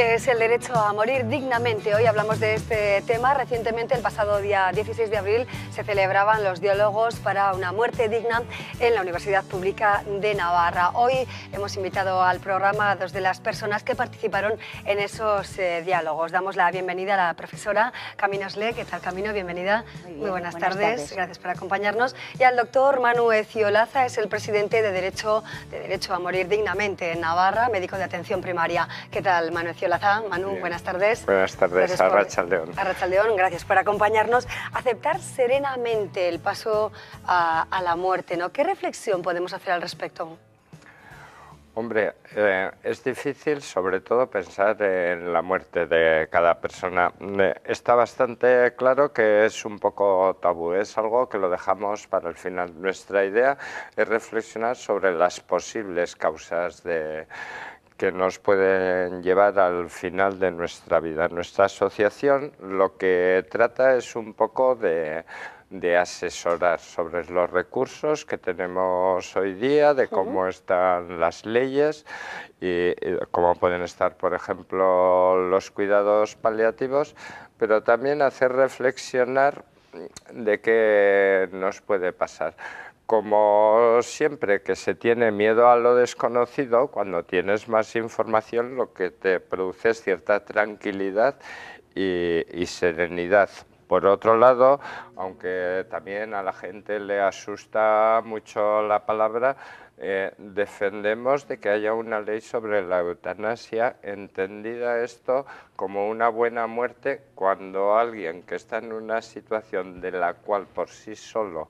que es el derecho a morir dignamente. Hoy hablamos de este tema. Recientemente, el pasado día 16 de abril, se celebraban los diálogos para una muerte digna en la Universidad Pública de Navarra. Hoy hemos invitado al programa a dos de las personas que participaron en esos diálogos. Damos la bienvenida a la profesora Camino Sle. ¿Qué tal, Camino? Bienvenida. Muy buenas tardes. Gracias por acompañarnos. Y al doctor Manu Eciolaza, es el presidente de Derecho a Morir Dignamente en Navarra, médico de atención primaria. ¿Qué tal, Manu Eciolaza? Manu, bien. Buenas tardes. Buenas tardes, Arratsaldeon. Arratsaldeon, gracias por acompañarnos. Aceptar serenamente el paso a la muerte, ¿no? ¿Qué reflexión podemos hacer al respecto? Hombre, es difícil sobre todo pensar en la muerte de cada persona. Está bastante claro que es un poco tabú, es algo que lo dejamos para el final. Nuestra idea es reflexionar sobre las posibles causas que nos pueden llevar al final de nuestra vida. Nuestra asociación lo que trata es un poco de asesorar sobre los recursos que tenemos hoy día, de cómo están las leyes y cómo pueden estar, por ejemplo, los cuidados paliativos, pero también hacer reflexionar de qué nos puede pasar. Como siempre que se tiene miedo a lo desconocido, cuando tienes más información lo que te produce es cierta tranquilidad y serenidad. Por otro lado, aunque también a la gente le asusta mucho la palabra, defendemos de que haya una ley sobre la eutanasia, entendida esto como una buena muerte cuando alguien que está en una situación de la cual por sí solo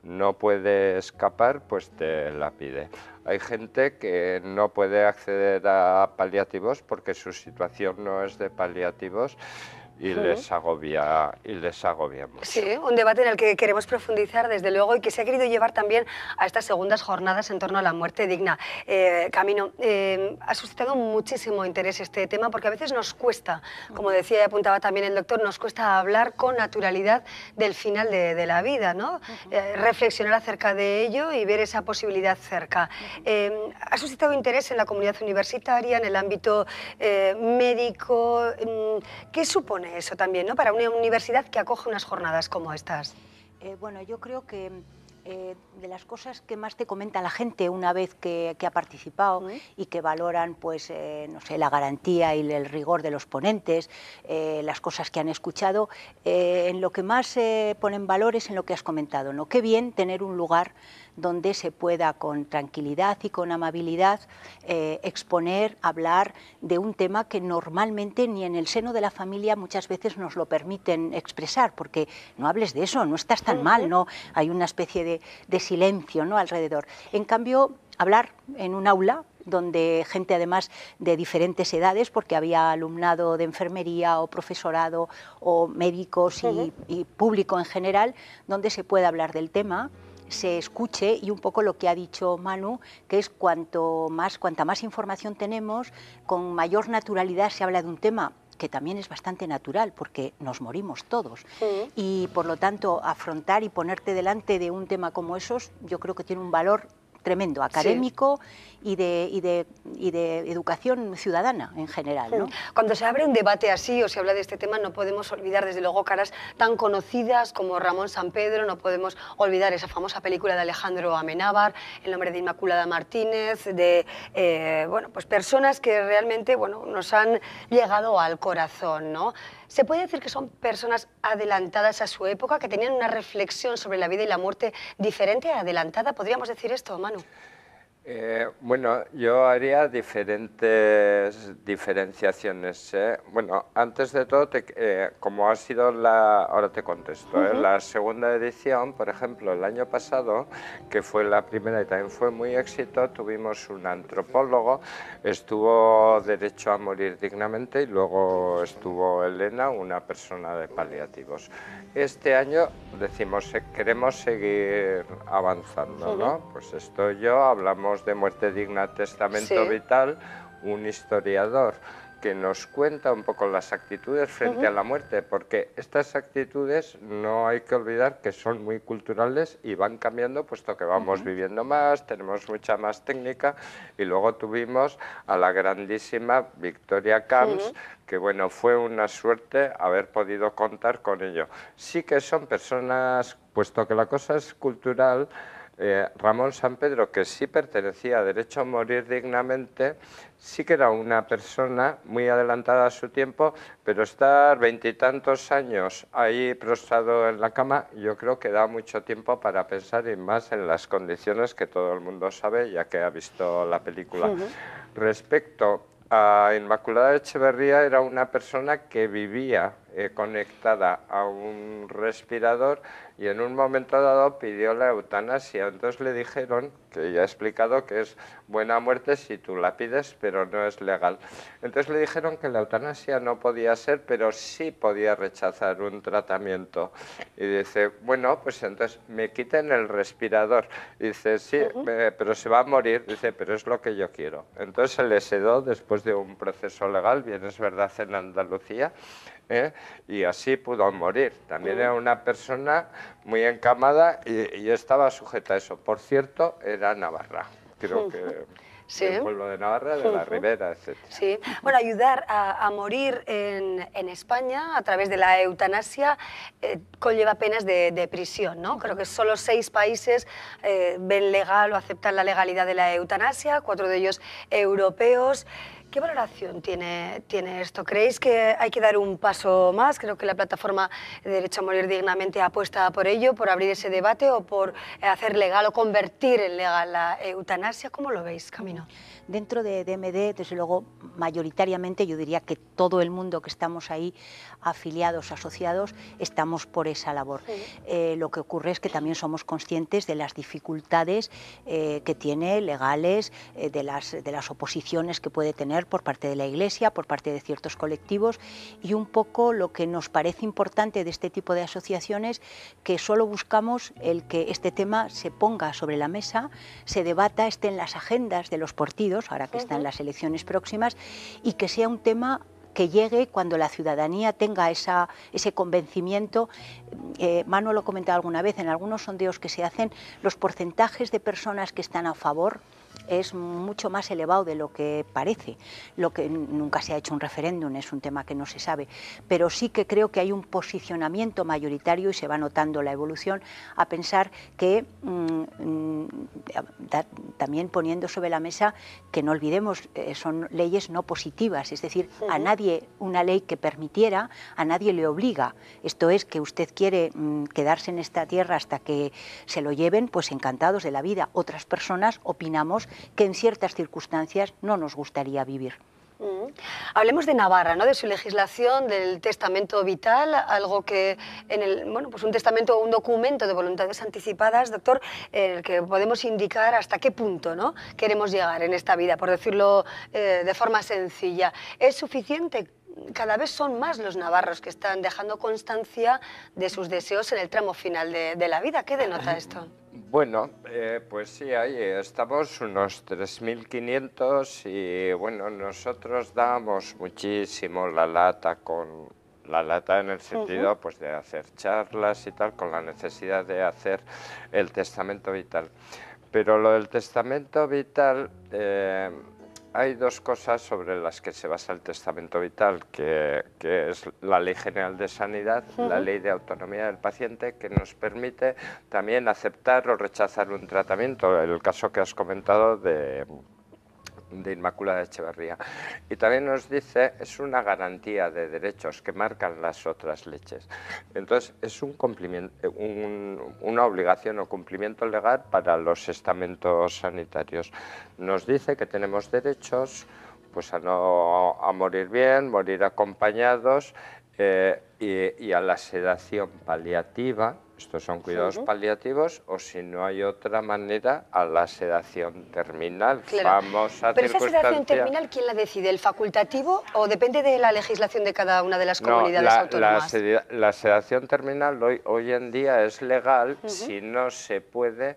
no puede escapar, pues te la pide. Hay gente que no puede acceder a paliativos porque su situación no es de paliativos y les agobia mucho. Sí, un debate en el que queremos profundizar desde luego y que se ha querido llevar también a estas segundas jornadas en torno a la muerte digna. Camino, ha suscitado muchísimo interés este tema porque a veces nos cuesta, como decía y apuntaba también el doctor, nos cuesta hablar con naturalidad del final de la vida, ¿no? Reflexionar acerca de ello y ver esa posibilidad cerca. Ha suscitado interés en la comunidad universitaria, en el ámbito médico. ¿Qué supone eso también, ¿no?, para una universidad que acoge unas jornadas como estas? Bueno, yo creo que de las cosas que más te comenta la gente una vez que ha participado y que valoran, pues, no sé, la garantía y el rigor de los ponentes, las cosas que han escuchado, en lo que más ponen valor es en lo que has comentado, ¿no? Qué bien tener un lugar donde se pueda con tranquilidad y con amabilidad exponer, hablar de un tema que normalmente ni en el seno de la familia muchas veces nos lo permiten expresar, porque no hables de eso, no estás tan mal, no hay una especie de silencio, ¿no?, alrededor. En cambio, hablar en un aula donde gente además de diferentes edades, porque había alumnado de enfermería o profesorado o médicos y público en general, donde se puede hablar del tema, se escuche y un poco lo que ha dicho Manu, que es cuanta más información tenemos, con mayor naturalidad se habla de un tema que también es bastante natural porque nos morimos todos y por lo tanto afrontar y ponerte delante de un tema como esos yo creo que tiene un valor tremendo, académico y de educación ciudadana en general, ¿no? Cuando se abre un debate así o se habla de este tema no podemos olvidar desde luego caras tan conocidas como Ramón Sampedro, no podemos olvidar esa famosa película de Alejandro Amenábar, El nombre de Inmaculada Martínez, de bueno, pues personas que realmente, bueno, nos han llegado al corazón, ¿no? ¿Se puede decir que son personas adelantadas a su época, que tenían una reflexión sobre la vida y la muerte diferente, adelantada? ¿Podríamos decir esto, Manu? Bueno, yo haría diferentes diferenciaciones. Bueno, antes de todo, como ha sido ahora te contesto, la segunda edición, por ejemplo, el año pasado, que fue la primera y también fue muy éxito, tuvimos un antropólogo, estuvo Derecho a Morir Dignamente y luego estuvo Elena, una persona de paliativos. Este año decimos, queremos seguir avanzando, ¿no? Pues estoy yo, hablamos de muerte digna, testamento vital, un historiador que nos cuenta un poco las actitudes frente a la muerte, porque estas actitudes no hay que olvidar que son muy culturales y van cambiando puesto que vamos viviendo más, tenemos mucha más técnica, y luego tuvimos a la grandísima Victoria Camps, que bueno, fue una suerte haber podido contar con ello. Sí que son personas, puesto que la cosa es cultural, Ramón Sampedro, que sí pertenecía a Derecho a Morir Dignamente, sí que era una persona muy adelantada a su tiempo, pero estar 20 y tantos años ahí prostrado en la cama, yo creo que da mucho tiempo para pensar, y más en las condiciones que todo el mundo sabe, ya que ha visto la película. Respecto a Inmaculada Echeverría, era una persona que vivía conectada a un respirador y en un momento dado pidió la eutanasia. Entonces le dijeron, que ya he explicado que es buena muerte si tú la pides, pero no es legal. Entonces le dijeron que la eutanasia no podía ser, pero sí podía rechazar un tratamiento. Y dice, bueno, pues entonces me quiten el respirador. Y dice, sí, pero se va a morir. Dice, pero es lo que yo quiero. Entonces se le sedó después de un proceso legal, bien es verdad, en Andalucía, y así pudo morir. También era una persona muy encamada y estaba sujeta a eso. Por cierto, era navarra, creo que del pueblo de Navarra, de la Ribera, etc. Sí, bueno, ayudar a morir en España a través de la eutanasia conlleva penas de prisión, ¿no? Creo que solo 6 países ven legal o aceptan la legalidad de la eutanasia, 4 de ellos europeos. ¿Qué valoración tiene esto? ¿Creéis que hay que dar un paso más? Creo que la plataforma de Derecho a Morir Dignamente apuesta por ello, por abrir ese debate o por hacer legal o convertir en legal la eutanasia. ¿Cómo lo veis, Camino? Dentro de DMD, desde luego, mayoritariamente yo diría que todo el mundo que estamos ahí afiliados, asociados, estamos por esa labor. Lo que ocurre es que también somos conscientes de las dificultades que tiene legales, de las oposiciones que puede tener por parte de la Iglesia, por parte de ciertos colectivos, y un poco lo que nos parece importante de este tipo de asociaciones, que solo buscamos el que este tema se ponga sobre la mesa, se debata, esté en las agendas de los partidos, ahora que están las elecciones próximas, y que sea un tema que llegue cuando la ciudadanía tenga ese convencimiento. Manu lo ha comentado alguna vez, en algunos sondeos que se hacen, los porcentajes de personas que están a favor es mucho más elevado de lo que parece. Lo que nunca se ha hecho un referéndum, es un tema que no se sabe, pero sí que creo que hay un posicionamiento mayoritario y se va notando la evolución a pensar que también poniendo sobre la mesa que no olvidemos, son leyes no positivas, es decir, a nadie una ley que permitiera, a nadie le obliga. Esto es que usted quiere quedarse en esta tierra hasta que se lo lleven, pues encantados de la vida. Otras personas opinamos que en ciertas circunstancias no nos gustaría vivir. Hablemos de Navarra, ¿no? De su legislación, del testamento vital, algo que pues un testamento o un documento de voluntades anticipadas, doctor, en el que podemos indicar hasta qué punto, ¿no?, queremos llegar en esta vida, por decirlo de forma sencilla. ¿Es suficiente? Cada vez son más los navarros que están dejando constancia de sus deseos en el tramo final de la vida. ¿Qué denota esto? Bueno, pues sí, ahí estamos unos 3.500 y bueno, nosotros damos muchísimo la lata en el sentido pues de hacer charlas y tal, con la necesidad de hacer el testamento vital. Pero lo del testamento vital, hay 2 cosas sobre las que se basa el testamento vital, que es la Ley General de Sanidad, la Ley de Autonomía del Paciente, que nos permite también aceptar o rechazar un tratamiento, el caso que has comentado de Inmaculada Echeverría. Y también nos dice, es una garantía de derechos que marcan las otras leyes. Entonces, es un cumplimiento, una obligación o cumplimiento legal para los estamentos sanitarios. Nos dice que tenemos derechos pues a morir bien, morir acompañados, y a la sedación paliativa. Estos son cuidados paliativos, o si no hay otra manera, a la sedación terminal. Claro. Pero esa sedación terminal, ¿quién la decide? ¿El facultativo o depende de la legislación de cada una de las comunidades autónomas? La sedación terminal hoy en día es legal si no se puede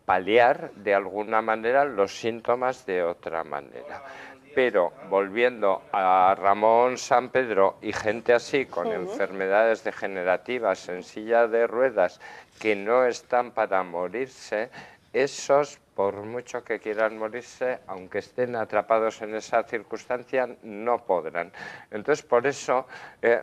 paliar de alguna manera los síntomas de otra manera. Pero volviendo a Ramón Sampedro y gente así con enfermedades degenerativas en silla de ruedas que no están para morirse, esos, por mucho que quieran morirse, aunque estén atrapados en esa circunstancia, no podrán. Entonces, por eso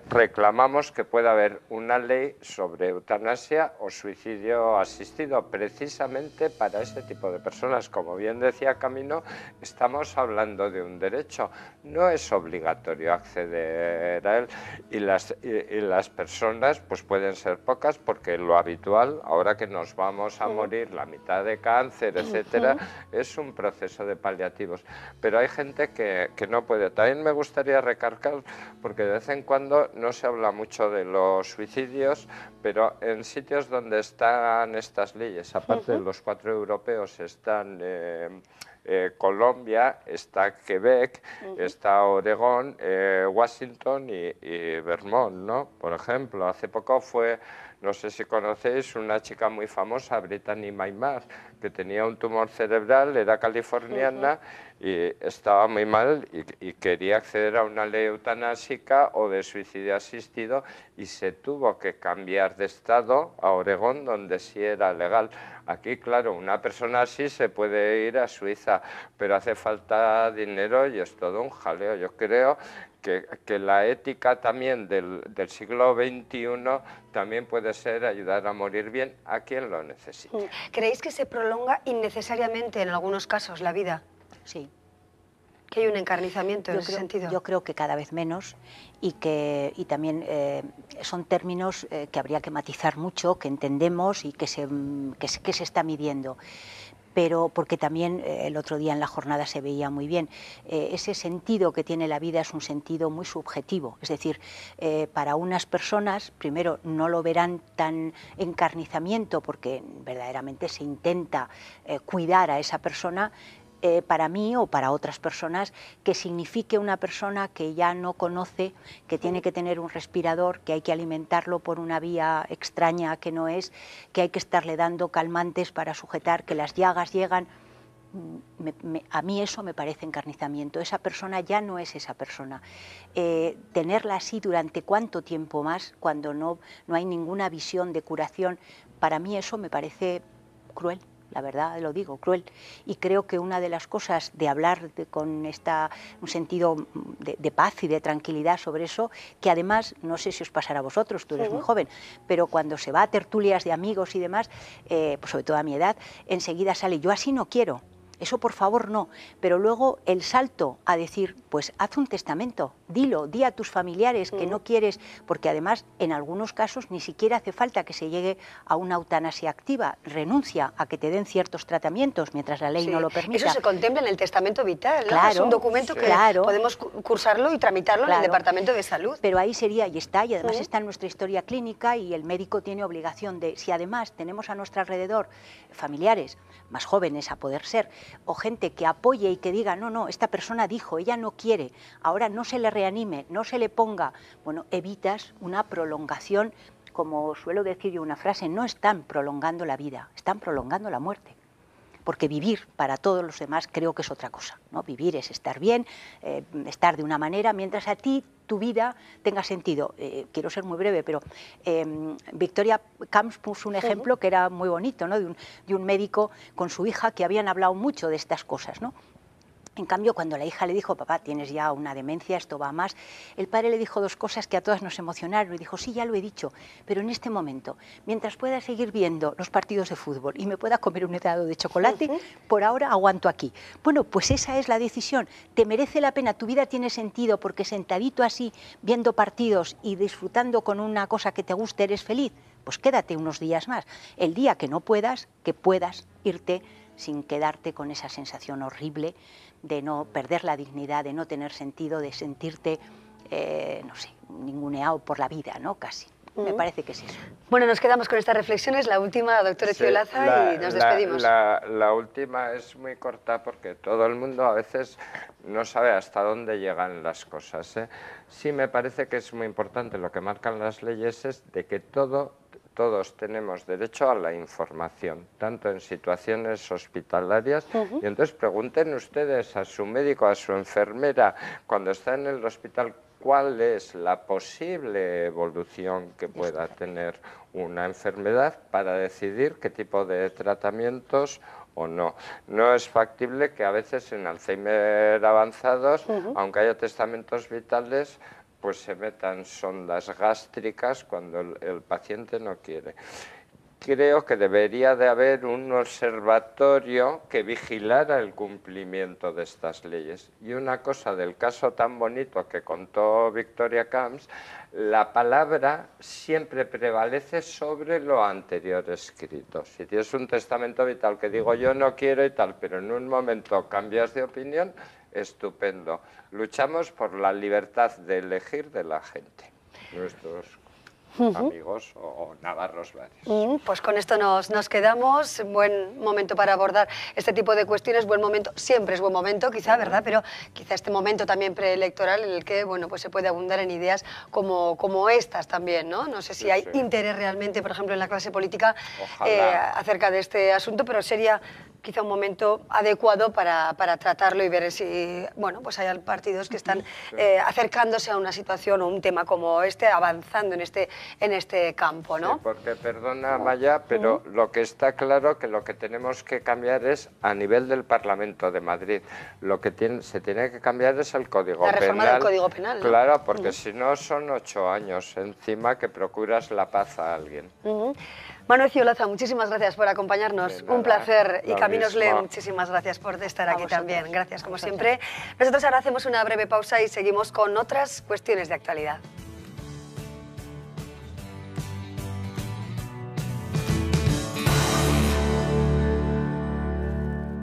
reclamamos que pueda haber una ley sobre eutanasia o suicidio asistido, precisamente para este tipo de personas. Como bien decía Camino, estamos hablando de un derecho, no es obligatorio acceder a él, y las personas pues pueden ser pocas, porque lo habitual, ahora que nos vamos a morir la mitad de cáncer, etcétera, es un proceso de paliativos, pero hay gente que no puede. También me gustaría recalcar, porque de vez en cuando no se habla mucho de los suicidios, pero en sitios donde están estas leyes, aparte de los 4 europeos, están Colombia, está Quebec, está Oregón, Washington y Vermont, ¿no? Por ejemplo, hace poco fue, no sé si conocéis, una chica muy famosa, Brittany Maymar, que tenía un tumor cerebral, era californiana y estaba muy mal y quería acceder a una ley eutanásica o de suicidio asistido, y se tuvo que cambiar de estado a Oregón, donde sí era legal. Aquí, claro, una persona así se puede ir a Suiza, pero hace falta dinero y es todo un jaleo. Yo creo que la ética también del siglo XXI también puede ser ayudar a morir bien a quien lo necesite. ¿Creéis que se prolonga innecesariamente en algunos casos la vida? Sí. ¿Que hay un encarnizamiento en ese sentido? Yo creo que cada vez menos, y también son términos que habría que matizar mucho, que entendemos y que se está midiendo. Pero porque también el otro día en la jornada se veía muy bien, ese sentido que tiene la vida es un sentido muy subjetivo, es decir, para unas personas, primero, no lo verán tan encarnizamiento porque verdaderamente se intenta cuidar a esa persona. Para mí o para otras personas, que signifique una persona que ya no conoce, que tiene que tener un respirador, que hay que alimentarlo por una vía extraña que no es, que hay que estarle dando calmantes para sujetar, que las llagas llegan. A mí eso me parece encarnizamiento. Esa persona ya no es esa persona. Tenerla así durante cuánto tiempo más, cuando no hay ninguna visión de curación, para mí eso me parece cruel. La verdad, lo digo, cruel. Y creo que una de las cosas de hablar con un sentido de paz y de tranquilidad sobre eso, que además, no sé si os pasará a vosotros, tú eres muy joven, pero cuando se va a tertulias de amigos y demás, pues sobre todo a mi edad, enseguida sale, yo así no quiero. Eso por favor no, pero luego el salto a decir, pues haz un testamento, dilo, di a tus familiares que no quieres, porque además en algunos casos ni siquiera hace falta que se llegue a una eutanasia activa, renuncia a que te den ciertos tratamientos mientras la ley no lo permita. Eso se contempla en el testamento vital, ¿no? Claro, es un documento que podemos cursarlo y tramitarlo en el Departamento de Salud. Pero ahí sería, y además está en nuestra historia clínica, y el médico tiene obligación de, si además tenemos a nuestro alrededor familiares más jóvenes a poder ser, o gente que apoye y que diga, no, esta persona dijo, ella no quiere, ahora no se le reanime, no se le ponga, bueno, evitas una prolongación, como suelo decir yo una frase, no están prolongando la vida, están prolongando la muerte. Porque vivir para todos los demás creo que es otra cosa, ¿no? Vivir es estar bien, estar de una manera, mientras a ti tu vida tenga sentido. Quiero ser muy breve, pero Victoria Camps puso un ejemplo que era muy bonito, ¿no? de un médico con su hija que habían hablado mucho de estas cosas, ¿no? En cambio, cuando la hija le dijo, papá, tienes ya una demencia, esto va más, el padre le dijo dos cosas que a todas nos emocionaron y dijo, sí, ya lo he dicho, pero en este momento, mientras pueda seguir viendo los partidos de fútbol y me pueda comer un helado de chocolate, por ahora aguanto aquí. Bueno, pues esa es la decisión, te merece la pena, tu vida tiene sentido porque sentadito así, viendo partidos y disfrutando con una cosa que te guste, eres feliz, pues quédate unos días más. El día que no puedas, que puedas irte sin quedarte con esa sensación horrible de no perder la dignidad, de no tener sentido, de sentirte, no sé, ninguneado por la vida, ¿no? Casi. Me parece que es eso. Bueno, nos quedamos con estas reflexiones, la última, doctor Eziolaza, y nos despedimos. La última es muy corta porque todo el mundo a veces no sabe hasta dónde llegan las cosas, ¿eh? Sí me parece que es muy importante, lo que marcan las leyes es de que todo todos tenemos derecho a la información, tanto en situaciones hospitalarias, y entonces pregunten ustedes a su médico, a su enfermera, cuando está en el hospital, cuál es la posible evolución que pueda tener una enfermedad para decidir qué tipo de tratamientos o no. No es factible que a veces en Alzheimer avanzados, aunque haya testamentos vitales, pues se metan sondas gástricas cuando el paciente no quiere. Creo que debería de haber un observatorio que vigilara el cumplimiento de estas leyes. Y una cosa del caso tan bonito que contó Victoria Camps, la palabra siempre prevalece sobre lo anterior escrito. Si tienes un testamento vital que digo yo no quiero y tal, pero en un momento cambias de opinión, estupendo. Luchamos por la libertad de elegir de la gente, nuestros amigos o navarros varios. Pues con esto nos quedamos. Buen momento para abordar este tipo de cuestiones, buen momento, siempre es buen momento quizá, ¿verdad? Pero quizá este momento también preelectoral en el que, bueno, pues se puede abundar en ideas como estas también, ¿no? No sé si hay interés realmente, por ejemplo, en la clase política acerca de este asunto, pero sería quizá un momento adecuado para tratarlo y ver si, bueno, pues hay partidos que están acercándose a una situación o un tema como este, avanzando en este campo, ¿no? Sí, porque, perdona, Maya, pero lo que está claro que lo que tenemos que cambiar es a nivel del Parlamento de Madrid. Lo que se tiene que cambiar es el Código Penal. La reforma del Código Penal, ¿no? Claro, porque si no son 8 años encima que procuras la paz a alguien. Manuel Ciolaza, muchísimas gracias por acompañarnos. Un placer. Y Caminos Le, muchísimas gracias por estar aquí también. Gracias, como siempre. Nosotros ahora hacemos una breve pausa y seguimos con otras cuestiones de actualidad.